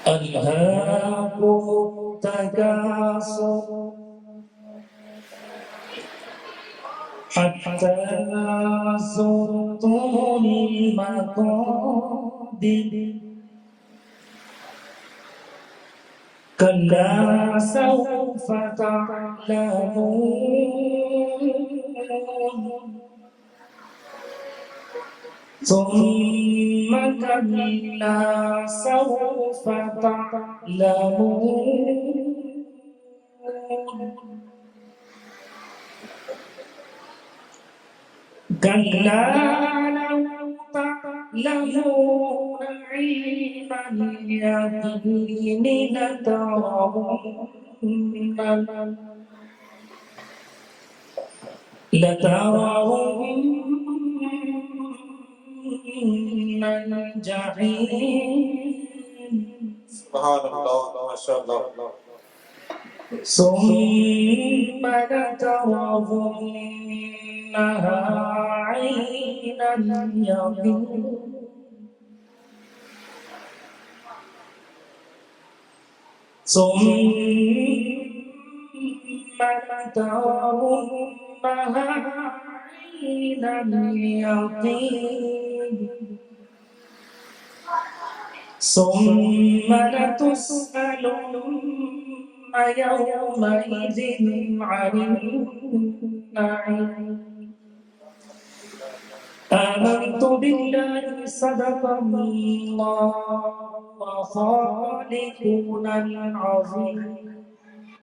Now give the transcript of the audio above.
ألهاكم التكاثر حتى زرتم المقابر كلا سوف تعلمون ثم كلا سوف تعلمون كلا لو تعلمون علم اليقين لترون الجحيم سبحان اللہ ما شاء اللہ. ثم لترونها عين اليقين ثم لترونها عين اليقين ثم لتسألن يومئذ عن النعيم آمنت بالله صدق الله وخالقنا العظيم